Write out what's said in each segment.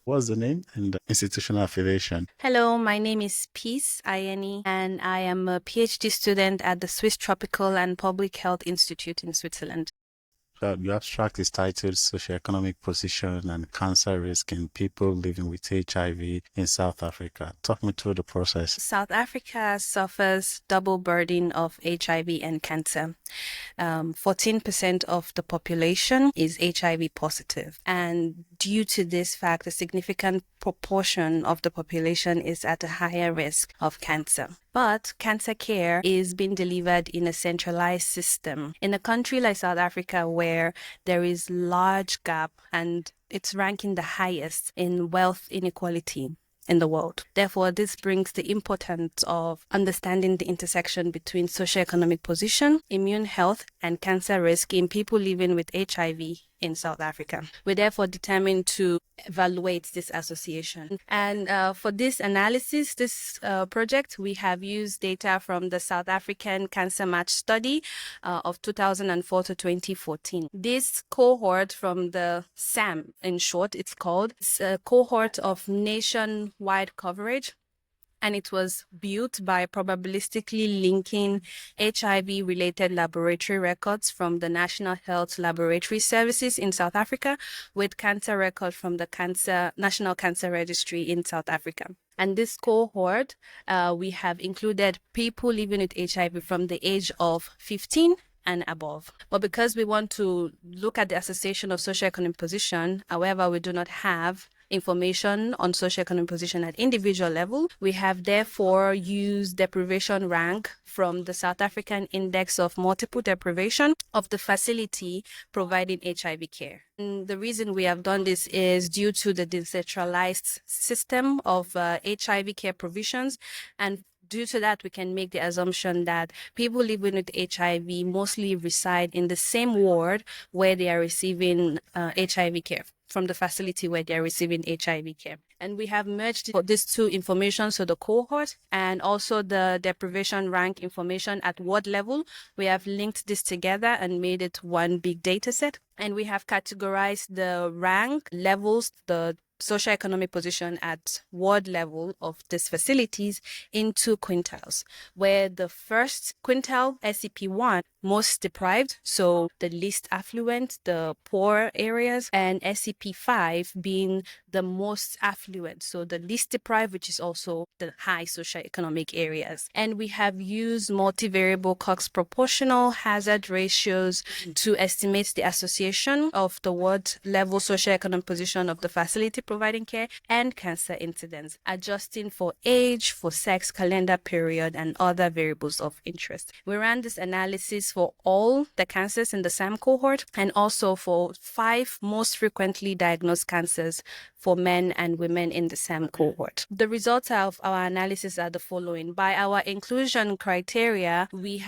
What's the name and the institutional affiliation? Hello, my name is Peace Ayeni, and I am a PhD student at the Swiss Tropical and Public Health Institute in Switzerland. Your abstract is titled Socioeconomic Position and Cancer Risk in People Living with HIV in South Africa. Talk me through the process. South Africa suffers double burden of HIV and cancer. 14% of the population is HIV positive. And due to this fact, a significant proportion of the population is at a higher risk of cancer. But cancer care is being delivered in a centralized system. In a country like South Africa, where there is large gap and it's ranking the highest in wealth inequality in the world. Therefore, this brings the importance of understanding the intersection between socioeconomic position, immune health, and cancer risk in people living with HIV in South Africa. We're therefore determined to evaluate this association. And for this analysis, this project, we have used data from the South African Cancer Match Study of 2004 to 2014. This cohort from the SAM, in short, it's called, it's a cohort of nationwide coverage, and it was built by probabilistically linking HIV-related laboratory records from the National Health Laboratory Services in South Africa with cancer records from the National Cancer Registry in South Africa. And this cohort, we have included people living with HIV from the age of 15 and above. But because we want to look at the association of socioeconomic position, however, we do not have information on socioeconomic position at individual level, we have therefore used deprivation rank from the South African Index of Multiple Deprivation of the facility providing HIV care. And the reason we have done this is due to the decentralized system of HIV care provisions, and due to that, we can make the assumption that people living with HIV mostly reside in the same ward where they are receiving HIV care, from the facility where they are receiving HIV care. And we have merged these two information, so the cohort and also the deprivation rank information at ward level. We have linked this together and made it one big data set. And we have categorized the rank levels, the socioeconomic position at ward level of these facilities into quintiles, where the first quintile, SCP-1, most deprived, so the least affluent, the poor areas, and SCP-5 being the most affluent, so the least deprived, which is also the high socioeconomic areas. And we have used multivariable Cox proportional hazard ratios to estimate the association of the ward level socioeconomic position of the facility providing care and cancer incidence, adjusting for age, for sex, calendar period, and other variables of interest. We ran this analysis for all the cancers in the SAM cohort and also for 5 most frequently diagnosed cancers for men and women in the SAM cohort. The results of our analysis are the following. By our inclusion criteria, we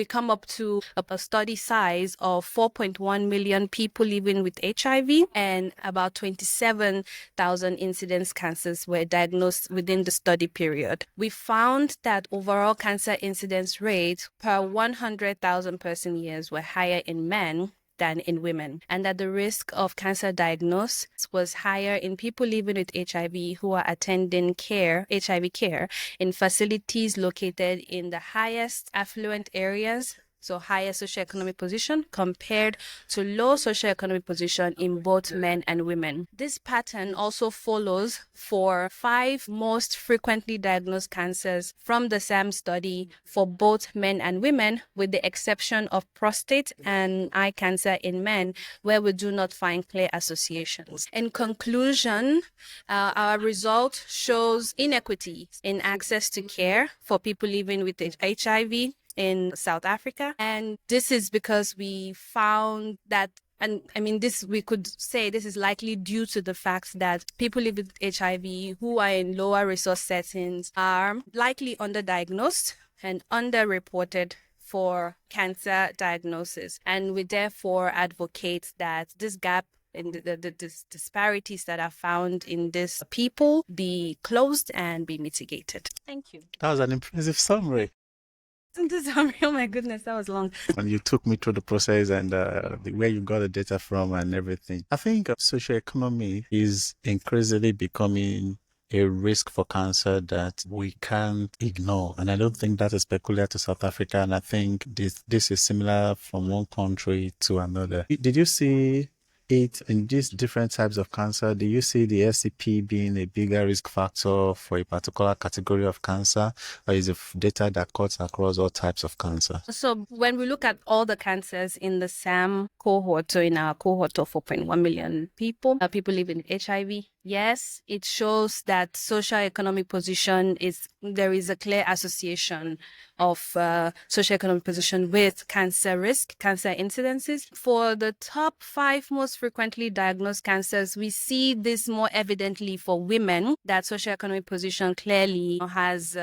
come up to a study size of 4.1 million people living with HIV, and about 27,000 incidence cancers were diagnosed within the study period. We found that overall cancer incidence rate per 100,000 person years were higher in men than in women, and that the risk of cancer diagnosis was higher in people living with HIV who are attending HIV care in facilities located in the highest affluent areas, so higher socioeconomic position, compared to low socioeconomic position in both men and women. This pattern also follows for 5 most frequently diagnosed cancers from the SAM study for both men and women, with the exception of prostate and eye cancer in men, where we do not find clear associations. In conclusion, our result shows inequity in access to care for people living with HIV in South Africa. And this is because we found that, and I mean, we could say this is likely due to the fact that people living with HIV who are in lower resource settings are likely underdiagnosed and underreported for cancer diagnosis. And we therefore advocate that this gap and the disparities that are found in these people be closed and be mitigated. Thank you. That was an impressive summary. This summary, oh my goodness, that was long. And you took me through the process and where you got the data from and everything. I think socioeconomy is increasingly becoming a risk for cancer that we can't ignore. And I don't think that is peculiar to South Africa. And I think this is similar from one country to another. Did you see it in these different types of cancer? Do you see the SCP being a bigger risk factor for a particular category of cancer, or is it data that cuts across all types of cancer? So when we look at all the cancers in the SAM cohort, so in our cohort of 4.1 million people, people living with HIV, yes, it shows that socioeconomic position there is a clear association of socioeconomic position with cancer risk, cancer incidences. For the top 5 most frequently diagnosed cancers, we see this more evidently for women, that socioeconomic position clearly has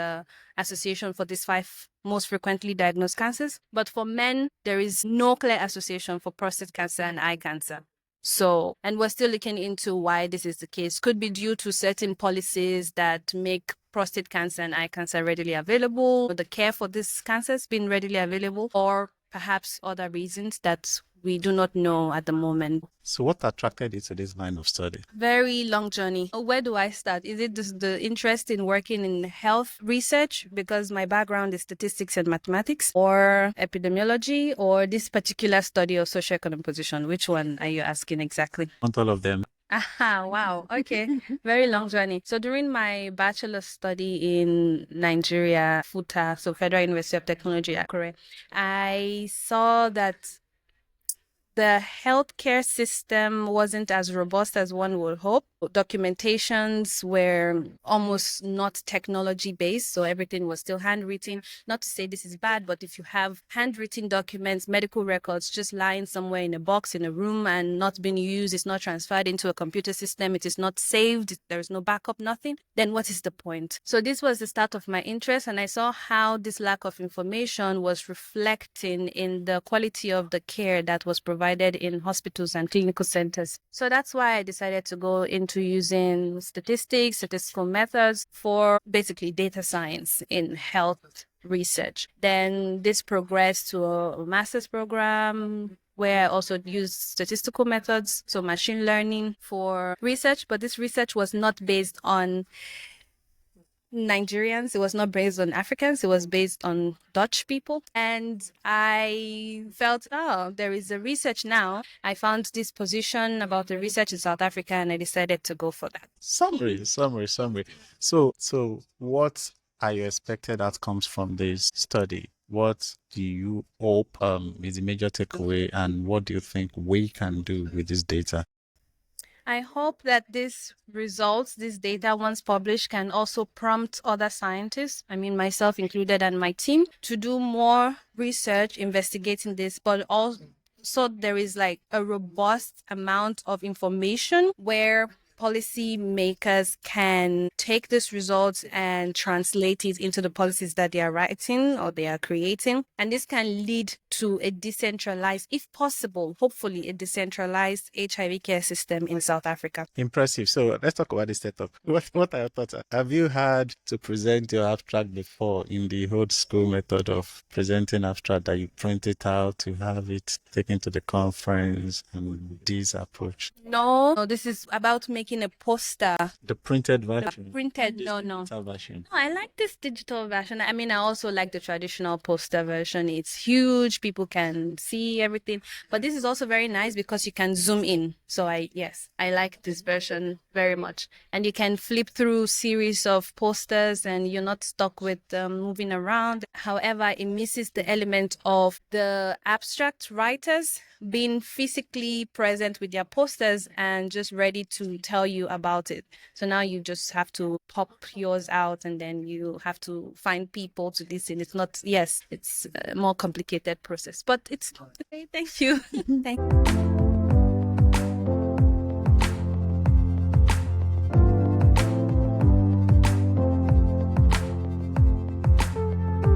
association for these 5 most frequently diagnosed cancers. But for men, there is no clear association for prostate cancer and eye cancer. So, and we're still looking into why this is the case. Could be due to certain policies that make prostate cancer and eye cancer readily available, the care for these cancers being readily available, or perhaps other reasons that we do not know at the moment. So what attracted you to this line of study? Very long journey. Where do I start? Is it just the interest in working in health research because my background is statistics and mathematics, or epidemiology, or this particular study of socioeconomic position? Which one are you asking exactly? Want all of them? Aha, wow. Okay. Very long journey. So during my bachelor's study in Nigeria, FUTA, so Federal University of Technology, Akure, I saw that the healthcare system wasn't as robust as one would hope. Documentations were almost not technology based, so everything was still handwritten. Not to say this is bad, but if you have handwritten documents, medical records just lying somewhere in a box in a room and not being used, it's not transferred into a computer system, it is not saved, there is no backup, nothing, then what is the point? So this was the start of my interest, and I saw how this lack of information was reflecting in the quality of the care that was provided in hospitals and clinical centers. So that's why I decided to go into using statistics, statistical methods for basically data science in health research. Then this progressed to a master's program where I also used statistical methods, so machine learning for research, but this research was not based on Nigerians, it was not based on Africans, it was based on Dutch people. And I felt, oh, there is a research now. I found this position about the research in South Africa and I decided to go for that. Summary. So what are your expected outcomes from this study? What do you hope is the major takeaway, and what do you think we can do with this data? I hope that these results, this data, once published, can also prompt other scientists, I mean myself included and my team, to do more research investigating this, but also there is like a robust amount of information where policy makers can take these results and translate it into the policies that they are writing or they are creating. And this can lead to a decentralized, if possible, hopefully a decentralized HIV care system in South Africa. Impressive. So let's talk about the setup. What are your thoughts? Have you had to present your abstract before in the old school method of presenting abstract that you print it out to have it taken to the conference and this approach? No, this is about making a poster. The printed version. Printed, This no. digital version. No, I like this digital version. I mean, I also like the traditional poster version. It's huge. People can see everything. But this is also very nice because you can zoom in. So I like this version very much. And you can flip through series of posters and you're not stuck with moving around. However, it misses the element of the abstract writers being physically present with their posters and just ready to tell you about it. So now you just have to pop yours out and then you have to find people to listen. It's not, it's a more complicated process, but it's okay. Thank you. Thank you.